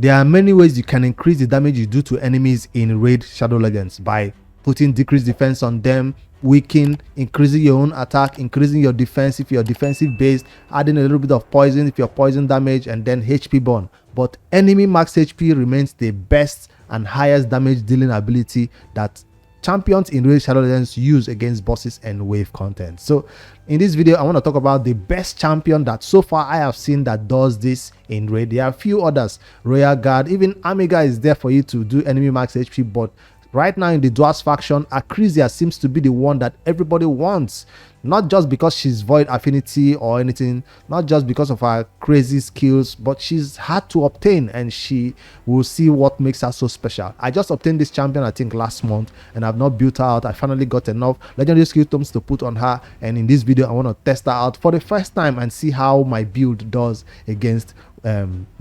There are many ways you can increase the damage you do to enemies in Raid Shadow Legends by putting decreased defense on them, weaken, increasing your own attack, increasing your defense if you're defensive based, adding a little bit of poison if you're poison damage, and then HP burn. But enemy max HP remains the best and highest damage dealing ability that champions in Raid Shadow Legends use against bosses and wave content. So in this video, I want to talk about the best champion that so far I have seen that does this in Raid. There are a few others, Royal Guard, even Amiga is there for you to do enemy max HP, but right now in the Dwarves faction, Acrizia seems to be the one that everybody wants. Not just because she's void affinity or anything, not just because of her crazy skills, but she's hard to obtain and she will see what makes her so special. I just obtained this champion I think last month and I've not built her out. I finally got enough legendary skill tomes to put on her, and in this video I want to test her out for the first time and see how my build does against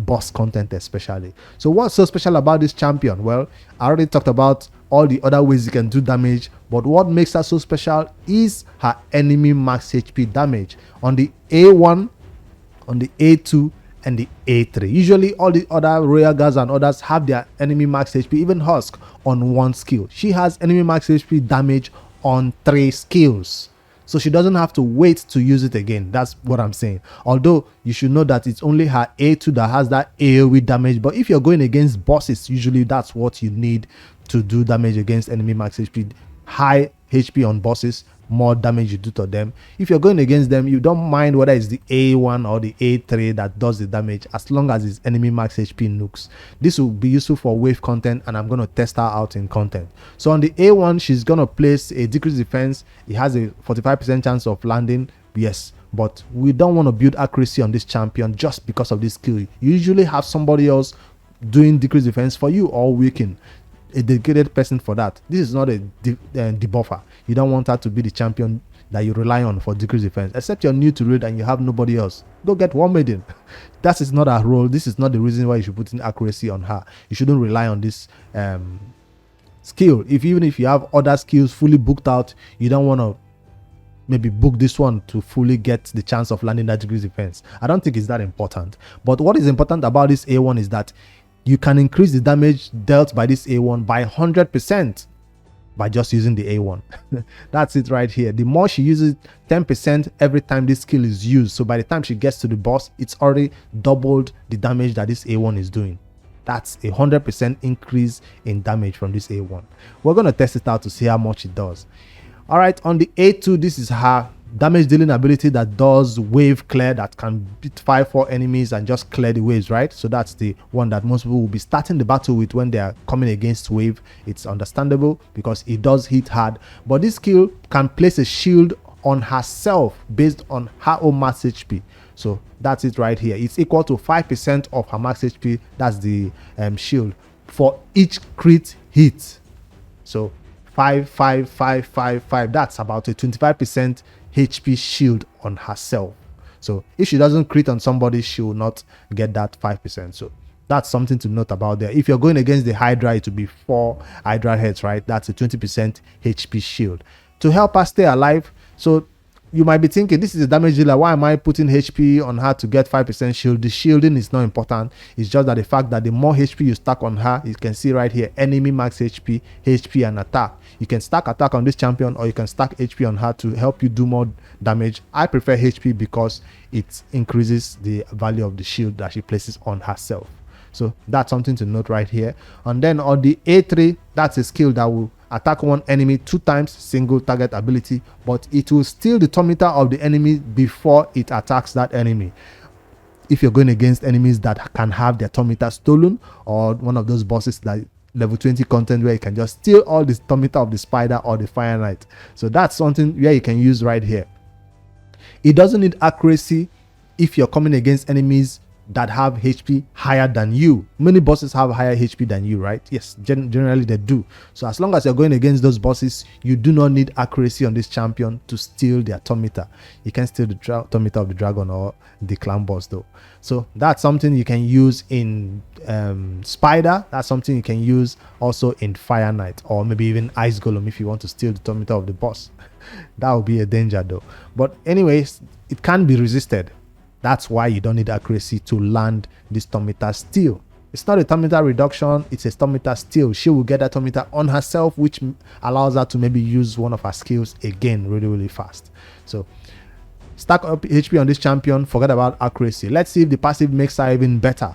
boss content especially. So what's so special about this champion? Well, I already talked about all the other ways you can do damage, but what makes her so special is her enemy max HP damage on the A1, on the A2 and the A3. Usually all the other Royal Guards and others have their enemy max HP, even Husk, on one skill. She has enemy max HP damage on 3 skills, so she doesn't have to wait to use it again. That's what I'm saying. Although you should know that it's only her A2 that has that AoE damage, but if you're going against bosses, usually that's what you need to do damage against enemy max HP. High HP on bosses, more damage you do to them. If you're going against them, you don't mind whether it's the A1 or the A3 that does the damage, as long as it's enemy max HP nukes. This will be useful for wave content, and I'm going to test her out in content. So on the A1, she's going to place a decreased defense. It has a 45% chance of landing, yes, but we don't want to build accuracy on this champion just because of this skill. You usually have somebody else doing decreased defense for you or weaken, a dedicated person for that. This is not a debuffer. You don't want her to be the champion that you rely on for decreased defense, except you're new to Raid and you have nobody else. Go get War Maiden. That is not her role. This is not the reason why you should put in accuracy on her. You shouldn't rely on this skill. Even if you have other skills fully booked out, you don't want to maybe book this one to fully get the chance of landing that decreased defense. I don't think it's that important. But what is important about this A1 is that you can increase the damage dealt by this A1 by 100% by just using the A1. That's it right here. The more she uses, 10% every time this skill is used. So by the time she gets to the boss, it's already doubled the damage that this A1 is doing. That's a 100% increase in damage from this A1. We're going to test it out to see how much it does. All right, on the A2, this is her damage dealing ability that does wave clear, that can beat 5-4 enemies and just clear the waves, right? So that's the one that most people will be starting the battle with when they are coming against wave. It's understandable because it does hit hard, but this skill can place a shield on herself based on her own max HP. So that's it right here. It's equal to 5% of her max HP. That's the shield for each crit hit. So 5, 5, 5, 5, 5. That's about a 25% HP shield on herself. So if she doesn't crit on somebody, she will not get that 5%. So that's something to note about there. If you're going against the Hydra, it will be 4 Hydra heads, right? That's a 20% HP shield to help her stay alive. So you might be thinking, this is a damage dealer, why am I putting HP on her to get 5% shield? The shielding is not important. It's just that the fact that the more HP you stack on her, you can see right here, enemy max HP, HP and attack. You can stack attack on this champion, or you can stack HP on her to help you do more damage. I prefer HP because it increases the value of the shield that she places on herself. So that's something to note right here. And then on the A3, that's a skill that will attack one enemy 2 times, single target ability, but it will steal the tormentor of the enemy before it attacks that enemy. If you're going against enemies that can have their tormentor stolen, or one of those bosses like level 20 content where you can just steal all the tormentor of the spider or the fire knight. So that's something where you can use right here. It doesn't need accuracy if you're coming against enemies that have HP higher than you. Many bosses have higher HP than you, right? Yes, generally they do. So as long as you're going against those bosses, you do not need accuracy on this champion to steal their tormentor. You can steal the tormentor of the dragon or the clan boss though. So that's something you can use in spider. That's something you can use also in fire knight, or maybe even ice golem if you want to steal the tormentor of the boss. That would be a danger though. But anyways, it can be resisted. That's why you don't need accuracy to land this tormentor steal. It's not a turn meter reduction, it's a turn meter steal. She will get that turn meter on herself, which allows her to maybe use one of her skills again really fast. So stack up HP on this champion, forget about accuracy. Let's see if the passive makes her even better.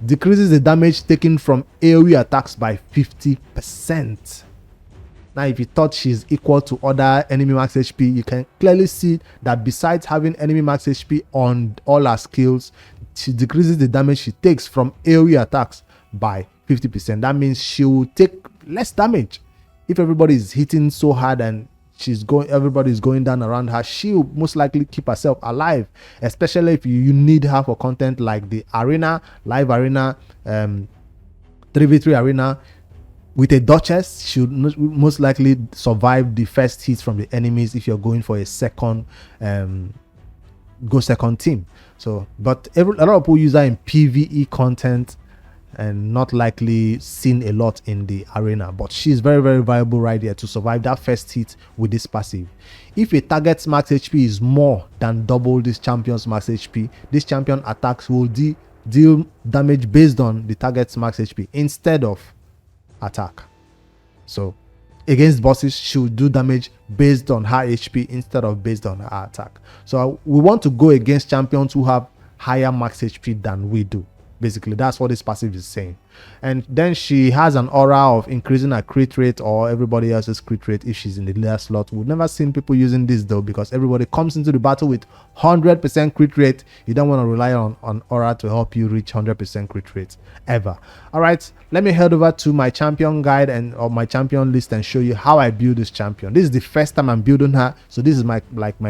Decreases the damage taken from AoE attacks by 50%. Now, if you thought she's equal to other enemy max HP, you can clearly see that besides having enemy max HP on all her skills, she decreases the damage she takes from AoE attacks by 50%. That means she will take less damage. If everybody is hitting so hard and everybody is going down around her, she will most likely keep herself alive, especially if you need her for content like the arena, live arena, 3v3 arena. With a Duchess, she would most likely survive the first hit from the enemies if you're going for a second team. So, but a lot of people use her in PvE content and not likely seen a lot in the arena, but she's very viable right there to survive that first hit with this passive. If a target's max HP is more than double this champion's max HP, this champion attacks will deal damage based on the target's max HP instead of attack. So against bosses, she will do damage based on her HP instead of based on her attack. So we want to go against champions who have higher max HP than we do. Basically, that's what this passive is saying. And then she has an aura of increasing her crit rate or everybody else's crit rate if she's in the leader slot. We've never seen people using this though, because everybody comes into the battle with 100% crit rate. You don't want to rely on aura to help you reach 100% crit rate ever. All right, let me head over to my champion guide or my champion list and show you how I build this champion. This is the first time I'm building her, so this is my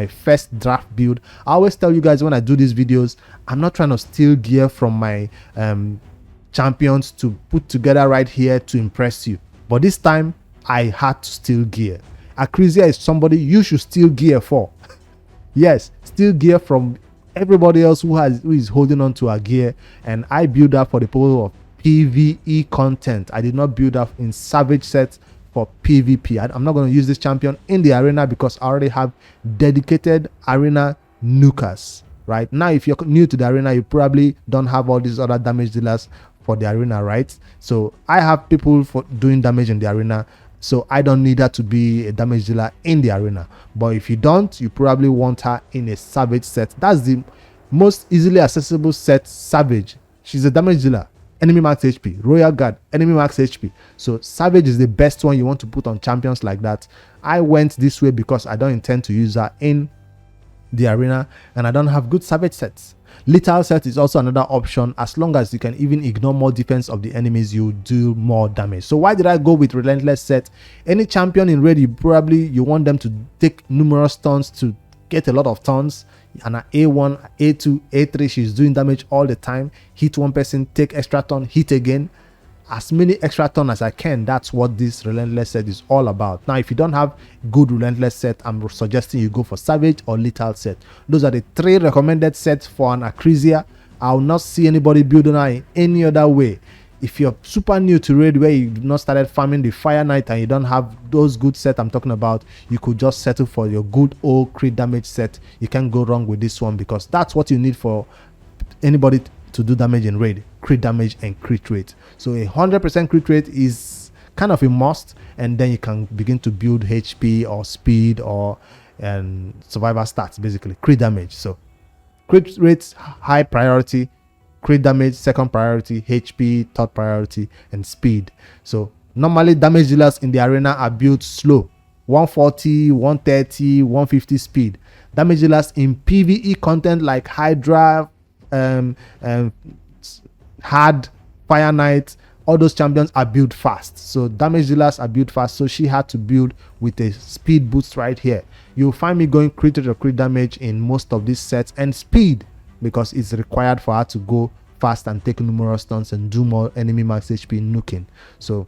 first draft build. I always tell you guys when I do these videos, I'm not trying to steal gear from my champions to put together right here to impress you, but this time I had to steal gear. Acrizia is somebody you should steal gear for. Yes, steal gear from everybody else who is holding on to her gear, and I build up for the purpose of PvE content. I did not build up in savage sets for PvP. I'm not going to use this champion in the arena because I already have dedicated arena nukers. Right now, if you're new to the arena, you probably don't have all these other damage dealers for the arena, right? So I have people for doing damage in the arena, so I don't need her to be a damage dealer in the arena. But if you don't, you probably want her in a savage set. That's the most easily accessible set. Savage, she's a damage dealer, enemy max HP. Royal Guard, enemy max HP. So savage is the best one you want to put on champions like that. I went this way because I don't intend to use her in the arena and I don't have good savage sets. Lethal set is also another option. As long as you can even ignore more defense of the enemies, you do more damage. So why did I go with relentless set? Any champion in raid, you want them to take numerous turns to get a lot of turns, and at A1, A2, A3 she's doing damage all the time. Hit one person, take extra turn, hit again, as many extra turn as I can. That's what this relentless set is all about. Now, if you don't have good relentless set, I'm suggesting you go for savage or lethal set. Those are the 3 recommended sets for an Acrisia. I'll not see anybody building her in any other way. If you're super new to raid where you've not started farming the Fire Knight and you don't have those good sets I'm talking about, you could just settle for your good old crit damage set. You can't go wrong with this one because that's what you need for anybody to do damage in raid: crit damage and crit rate. So a 100% crit rate is kind of a must, and then you can begin to build HP or speed or survivor stats, basically crit damage. So crit rates high priority, crit damage second priority, HP third priority, and speed. So normally damage dealers in the arena are built slow: 140, 130, 150 speed. Damage dealers in PvE content like Hydra, hard, Fire Knight, all those champions are built fast. So damage dealers are built fast, so she had to build with a speed boost right here. You'll find me going crit or crit damage in most of these sets, and speed because it's required for her to go fast and take numerous turns and do more enemy max HP nuking. So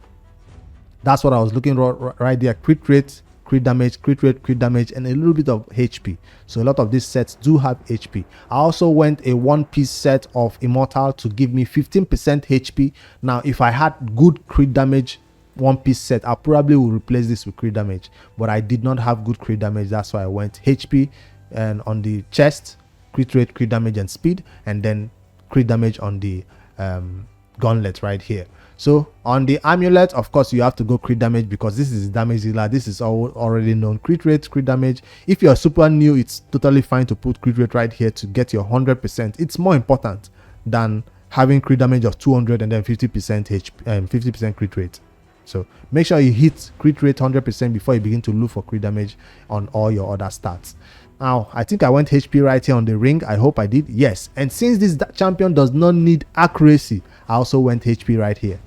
that's what I was looking right there: crit rate, crit damage, crit rate, crit damage, and a little bit of HP. So a lot of these sets do have HP. I also went a one-piece set of Immortal to give me 15% HP. Now, if I had good crit damage one-piece set, I probably will replace this with crit damage, but I did not have good crit damage. That's why I went HP and on the chest, crit rate, crit damage, and speed, and then crit damage on the gauntlet right here. So on the amulet, of course, you have to go crit damage because this is damage dealer. This is already known. Crit rate, crit damage. If you're super new, it's totally fine to put crit rate right here to get your 100%. It's more important than having crit damage of 200 and then 50% HP, 50% crit rate. So make sure you hit crit rate 100% before you begin to look for crit damage on all your other stats. Now, I think I went HP right here on the ring. I hope I did. Yes. And since this champion does not need accuracy, I also went HP right here.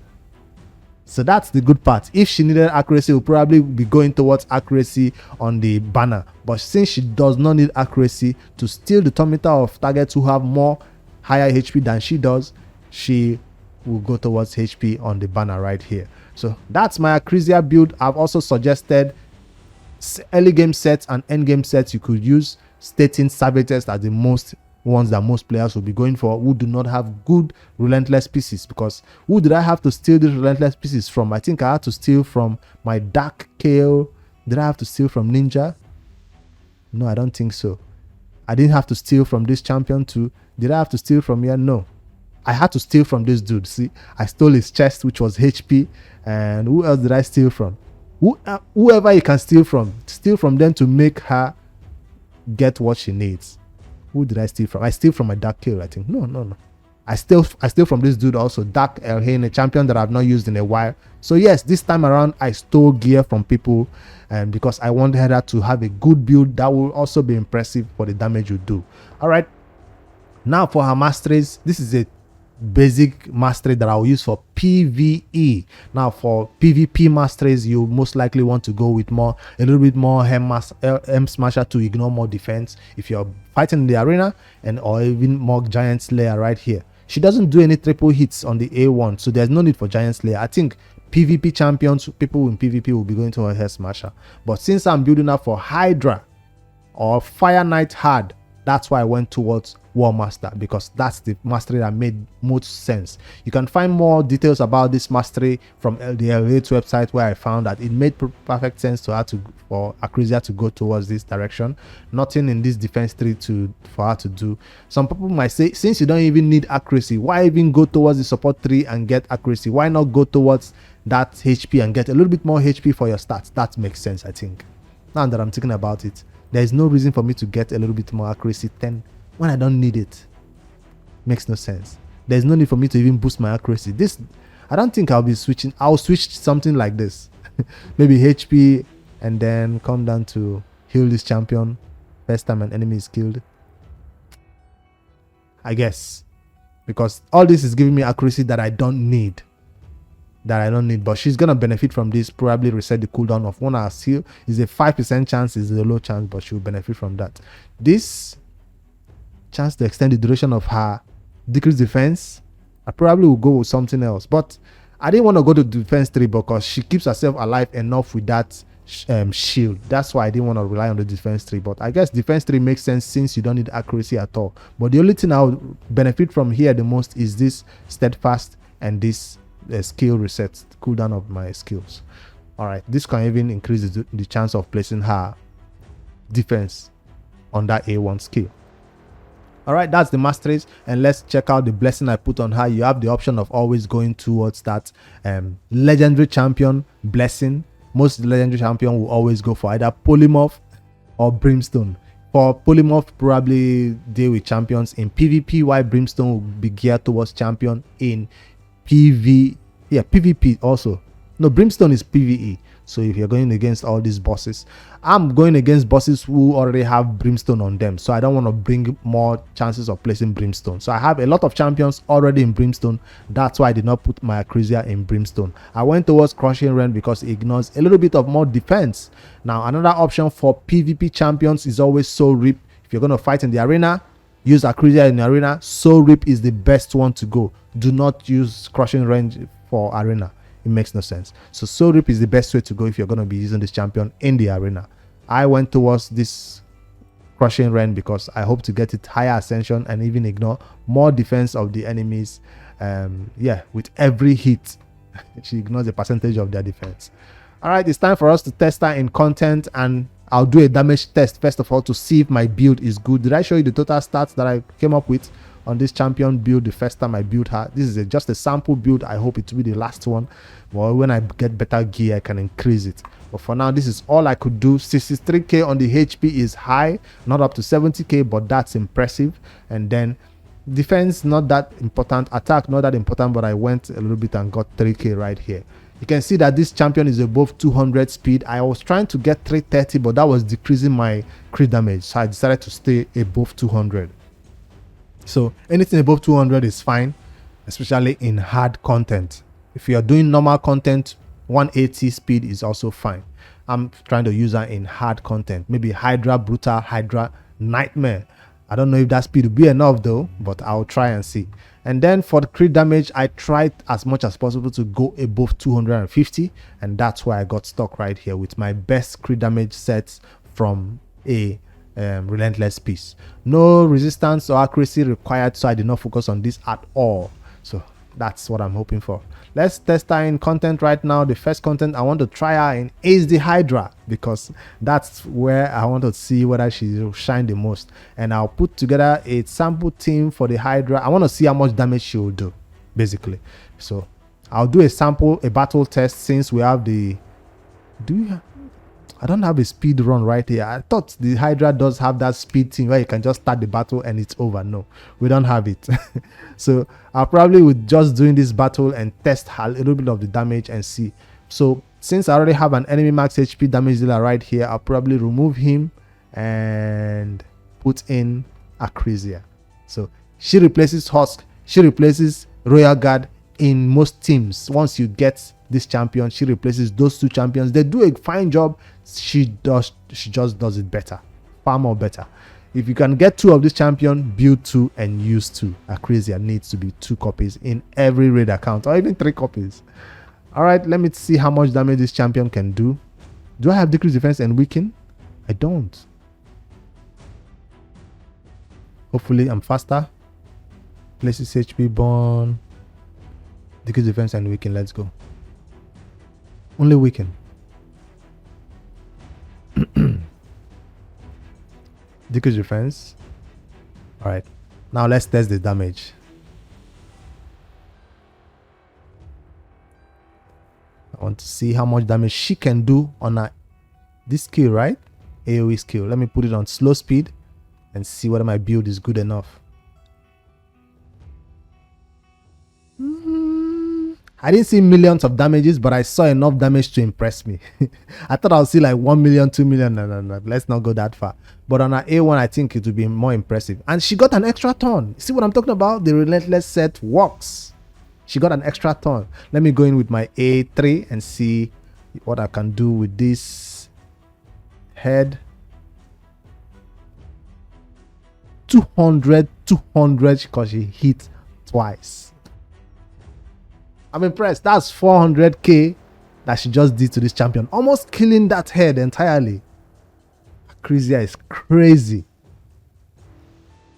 So that's the good part. If she needed accuracy, we'll probably be going towards accuracy on the banner. But since she does not need accuracy to steal the tormentor of targets who have more higher HP than she does, she will go towards HP on the banner right here. So that's my Acrizia build. I've also suggested early game sets and end game sets you could use, stating savages are the most ones that most players will be going for who do not have good relentless pieces. Because who did I have to steal these relentless pieces from? I think I had to steal from my Dark Kale. Did I have to steal from Ninja? No, I don't think so. I didn't have to steal from this champion too. Did I have to steal from here? No. I had to steal from this dude. See, I stole his chest, which was HP. And who else did I steal from? Whoever you can steal from them to make her get what she needs. Who did I steal from? I steal from my Dark Kill, I think. No. I steal from this dude also, Dark Elhain, a champion that I've not used in a while. So yes, this time around I stole gear from people because I wanted her to have a good build that will also be impressive for the damage you do. All right. Now for her masteries, this is a basic mastery that I'll use for PvE. Now for PvP masteries, you most likely want to go with a little bit more M Smasher to ignore more defense if you're fighting in the arena, and or even more Giant Slayer right here. She doesn't do any triple hits on the A1, so there's no need for Giant Slayer. I think PvP champions, people in PvP will be going to a Hair Smasher. But since I'm building up for Hydra or Fire Knight Hard, that's why I went towards War Master, because that's the mastery that made most sense. You can find more details about this mastery from the L8 website, where I found that it made perfect sense for Acrizia to go towards this direction. Nothing in this defense tree for her to do. Some people might say, since you don't even need accuracy, why even go towards the support tree and get accuracy? Why not go towards that HP and get a little bit more HP for your stats? That makes sense, I think. Now that I'm thinking about it, there is no reason for me to get a little bit more accuracy 10 when I don't need it. Makes no sense. There's no need for me to even boost my accuracy. I don't think I'll be switching. I'll switch something like this. Maybe HP and then come down to heal this champion first time an enemy is killed, I guess, because all this is giving me accuracy that I don't need. But she's gonna benefit from this. Probably reset the cooldown of 1 hour heal. Is a 5% chance, is a low chance, but she'll benefit from that. This chance to extend the duration of her decreased defense, I probably will go with something else. But I didn't want to go to defense 3 because she keeps herself alive enough with that shield. That's why I didn't want to rely on the defense 3. But I guess defense 3 makes sense since you don't need accuracy at all. But the only thing I'll benefit from here the most is this steadfast and this skill reset, cooldown of my skills. All right, this can even increase the chance of placing her defense on that A1 skill. All right, that's the masteries, and let's check out the blessing I put on her. You have the option of always going towards that legendary champion blessing. Most legendary champion will always go for either polymorph or brimstone. For polymorph, probably deal with champions in PvP, while brimstone will be geared towards champion in PvP also. No, brimstone is PvE. So if you're going against all these bosses, I'm going against bosses who already have brimstone on them, so I don't want to bring more chances of placing brimstone. So I have a lot of champions already in brimstone. That's why I did not put my Acrizia in brimstone. I went towards crushing rend because it ignores a little bit of more defense. Now another option for PvP champions is always Soul Rip. If you're going to fight in the arena, use Acrizia in the arena. Soul Rip is the best one to go. Do not use crushing range for arena. It makes no sense. So Soul Rip is the best way to go if you're going to be using this champion in the arena. I went towards this crushing rend because I hope to get it higher ascension and even ignore more defense of the enemies. With every hit she ignores a percentage of their defense. All right, it's time for us to test her in content, and I'll do a damage test first of all to see if my build is good. Did I show you the total stats that I came up with on this champion build the first time I built her. This is just a sample build. I hope it will be the last one. Well, when I get better gear, I can increase it. But for now, this is all I could do. 63k on the HP is high, not up to 70k, but that's impressive. And then defense, not that important. Attack, not that important, but I went a little bit and got 3k right here. You can see that this champion is above 200 speed. I was trying to get 330, but that was decreasing my crit damage, so I decided to stay above 200. So anything above 200 is fine, especially in hard content. If you are doing normal content, 180 speed is also fine. I'm trying to use her in hard content, maybe Hydra Brutal, Hydra Nightmare. I don't know if that speed will be enough though, but I'll try and see. And then for the crit damage, I tried as much as possible to go above 250, and that's why I got stuck right here with my best crit damage sets from a relentless piece. No resistance or accuracy required, so I did not focus on this at all. So that's what I'm hoping for. Let's test her in content right now. The first content I want to try her in is the Hydra, because that's where I want to see whether she will shine the most. And I'll put together a sample team for the Hydra. I want to see how much damage she will do, basically. So I'll do a battle test, since we have the... I don't have a speed run right here. I thought the Hydra does have that speed thing where you can just start the battle and it's over. No, we don't have it. So I'll probably with just doing this battle and test a little bit of the damage and see. So since I already have an enemy max HP damage dealer right here, I'll probably remove him and put in Acrizia. So she replaces Husk, she replaces Royal Guard in most teams. Once you get this champion, she replaces those two champions. They do a fine job. She just does it better, far more better. If you can get two of this champion, build two and use two. Acrizia needs to be 2 copies in every raid account, or even 3 copies. All right, let me see how much damage this champion can do. Do I have decreased defense and weaken? I don't. Hopefully I'm faster. Places HP burn, decreased defense and weaken. Let's go. Only weaken. Decrease defense. All right, now let's test the damage. I want to see how much damage she can do on this skill, right? AoE skill. Let me put it on slow speed and see whether my build is good enough. I didn't see millions of damages, but I saw enough damage to impress me. I thought I'll see like 1 million, 2 million. No. Let's not go that far. But on her A1, I think it would be more impressive. And she got an extra turn. See what I'm talking about? The relentless set works. She got an extra turn. Let me go in with my A3 and see what I can do with this head. 200 because she hit twice. I'm impressed. That's 400k that she just did to this champion, almost killing that head entirely. Acrizia is crazy.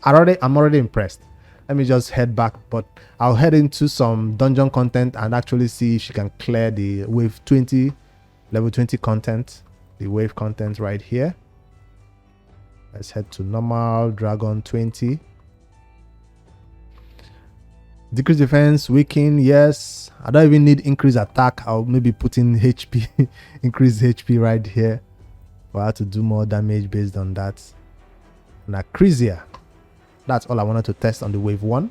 I'm already impressed. Let me just head back, but I'll head into some dungeon content and actually see if she can clear the wave 20, level 20 content, the wave content right here. Let's head to normal dragon 20. Decrease defense, weaken, yes. I don't even need increase attack. I'll maybe put in HP, increase HP right here. But I have to do more damage based on that. And Acrizia. That's all I wanted to test on the wave 1.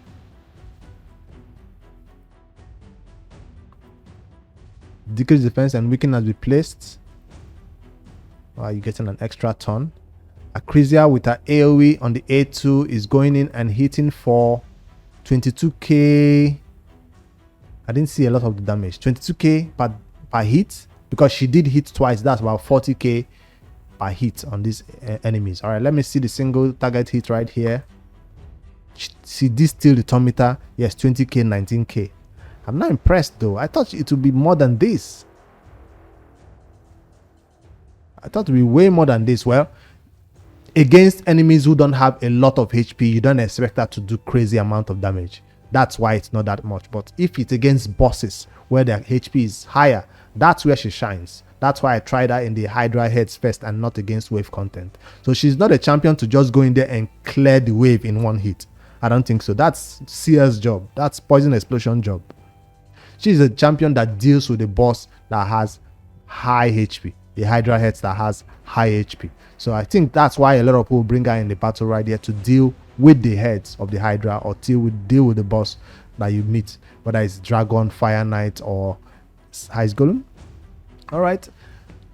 Decrease defense and weaken has been placed. Wow, you're getting an extra turn. Acrizia with her AoE on the A2 is going in and hitting for 22k. I didn't see a lot of the damage. 22k per hit, because she did hit twice. That's about 40k per hit on these enemies. All right, let me see the single target hit right here. See this still the turn meter. Yes, 20k, 19k. I'm not impressed though. I thought it would be more than this. I thought it would be way more than this. Well, against enemies who don't have a lot of HP, you don't expect that to do crazy amount of damage. That's why it's not that much. But if it's against bosses where their HP is higher, that's where she shines. That's why I tried her in the Hydra heads first and not against wave content. So she's not a champion to just go in there and clear the wave in one hit. I don't think so. That's CS job. That's poison explosion job. She's a champion that deals with a boss that has high HP. A Hydra head that has high HP. So I think that's why a lot of people bring her in the battle right here to deal with the heads of the Hydra or deal with the boss that you meet, whether it's Dragon, Fire Knight, or Ice Golem. All right.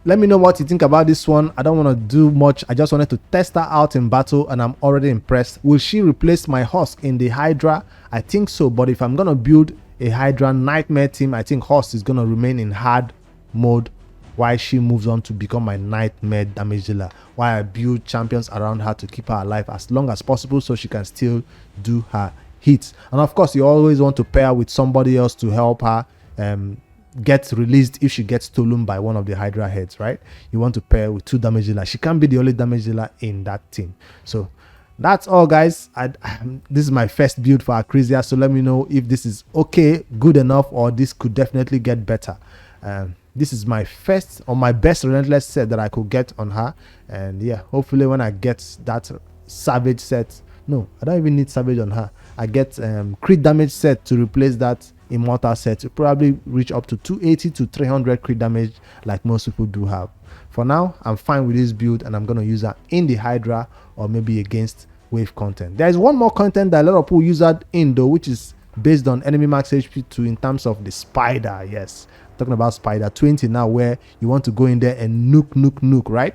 Let me know what you think about this one. I don't want to do much. I just wanted to test her out in battle and I'm already impressed. Will she replace my Husk in the Hydra? I think so, but if I'm going to build a Hydra Nightmare team, I think Husk is going to remain in hard mode while she moves on to become my Nightmare damage dealer, while I build champions around her to keep her alive as long as possible so she can still do her hits. And of course, you always want to pair with somebody else to help her get released if she gets stolen by one of the Hydra heads, right? You want to pair with 2 damage dealers. She can't be the only damage dealer in that team. So that's all, guys. This is my first build for Acrizia, so let me know if this is okay, good enough, or this could definitely get better. This is my first or my best relentless set that I could get on her, and yeah, hopefully when I get that savage set, no, I don't even need savage on her, I get crit damage set to replace that immortal set to probably reach up to 280 to 300 crit damage like most people do have. For now, I'm fine with this build and I'm going to use her in the Hydra or maybe against wave content. There is one more content that a lot of people use that in though, which is based on enemy max HP 2 in terms of the spider. Yes, I'm talking about spider 20 now, where you want to go in there and nuke, right?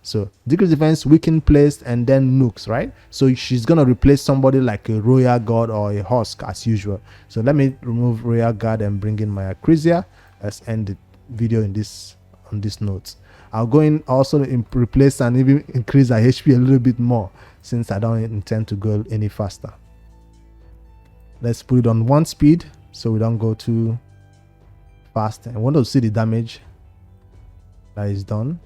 So decrease defense, weaken placed, and then nukes, right? So she's gonna replace somebody like a Royal Guard or a Husk as usual. So let me remove Royal Guard and bring in my Acrisia. Let's end the video on this note. I'll go in also replace and even increase her HP a little bit more since I don't intend to go any faster. Let's put it on 1 speed so we don't go too fast. I want to see the damage that is done.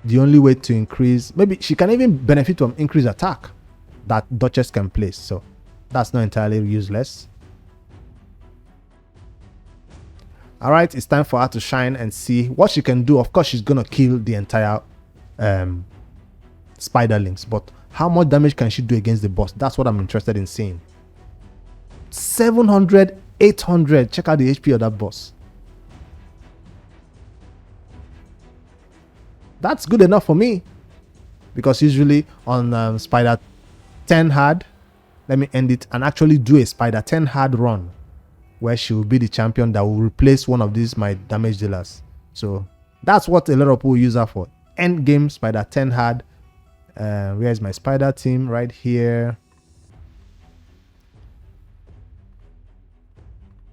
The only way to increase, maybe she can even benefit from increased attack that Duchess can place, so that's not entirely useless. All right, it's time for her to shine and see what she can do. Of course, she's gonna kill the entire spiderlings, but how much damage can she do against the boss? That's what I'm interested in seeing. 700, 800. Check out the HP of that boss. That's good enough for me, because usually on Spider 10 hard, let me end it and actually do a Spider 10 hard run where she will be the champion that will replace one of these my damage dealers. So that's what a lot of people use her for. End game Spider 10 hard. Where is my spider team? Right here.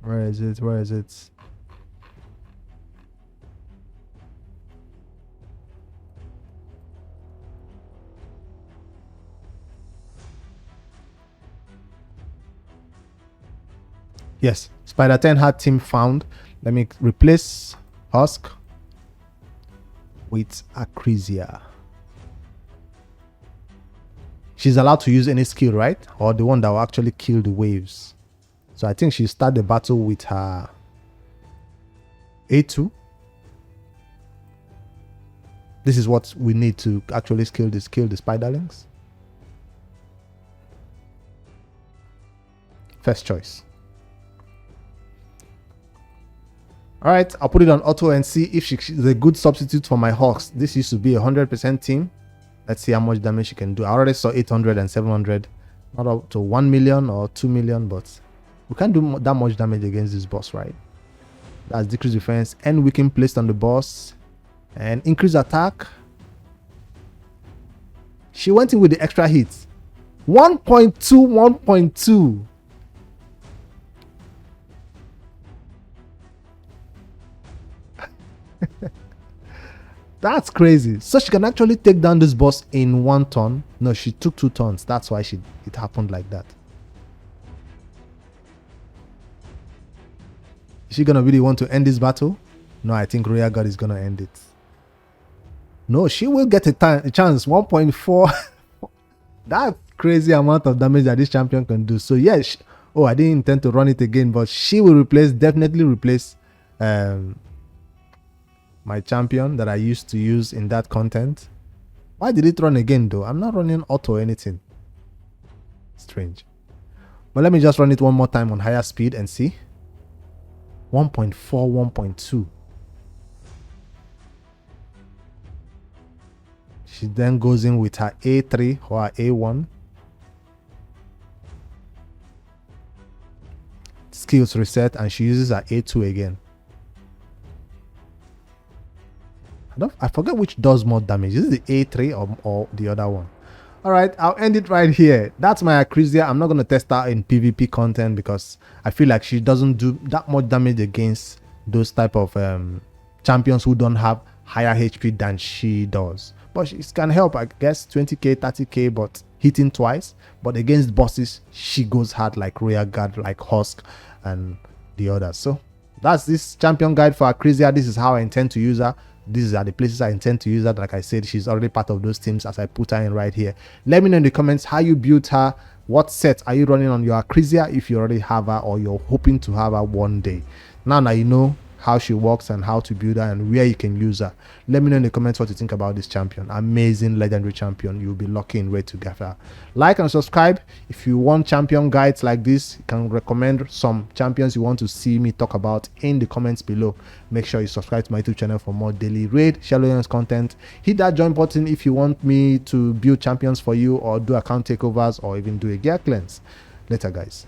Where is it? Where is it? Yes, Spider 10 hard team found. Let me replace Husk with Acrizia. She's allowed to use any skill, right? Or the one that will actually kill the waves. So I think she'll start the battle with her A2. This is what we need to actually kill the spiderlings. First choice. All right, I'll put it on auto and see if she's a good substitute for my Hawks. This used to be a 100% team. Let's see how much damage she can do. I already saw 800 and 700, not up to 1 million or 2 million, but we can't do that much damage against this boss, right? That's decreased defense and weaken placed on the boss and increase attack. She went in with the extra hits. 1.2, 1.2. That's crazy. So she can actually take down this boss in 1 turn. No, she took 2 turns. That's why it happened like that. Is she gonna really want to end this battle? No, I think Royal God is gonna end it. No, she will get a chance. 1.4. That's crazy amount of damage that this champion can do. So yes. Oh, I didn't intend to run it again, but she will definitely replace my champion that I used to use in that content. Why did it run again though? I'm not running auto or anything. Strange. But let me just run it one more time on higher speed and see. 1.4, 1.2. She then goes in with her A3 or her A1. Skills reset, and she uses her A2 again. I forget which does more damage. Is it the A3 or the other one? Alright, I'll end it right here. That's my Acrisia. I'm not going to test her in PvP content because I feel like she doesn't do that much damage against those type of champions who don't have higher HP than she does. But she can help, I guess, 20k, 30k, but hitting twice. But against bosses, she goes hard like Royal Guard, like Husk, and the others. So that's this champion guide for Acrisia. This is how I intend to use her. These are the places I intend to use her. Like I said, she's already part of those teams as I put her in right here. Let me know in the comments how you built her. What set are you running on your Acrisia if you already have her or you're hoping to have her one day. Now you know how she works and how to build her and where you can use her. Let me know in the comments what you think about this champion. Amazing legendary champion. You'll be lucky in way to get her. Like and subscribe. If you want champion guides like this, you can recommend some champions you want to see me talk about in the comments below. Make sure you subscribe to my YouTube channel for more daily raid Shadowlands content. Hit that join button if you want me to build champions for you or do account takeovers or even do a gear cleanse. Later guys.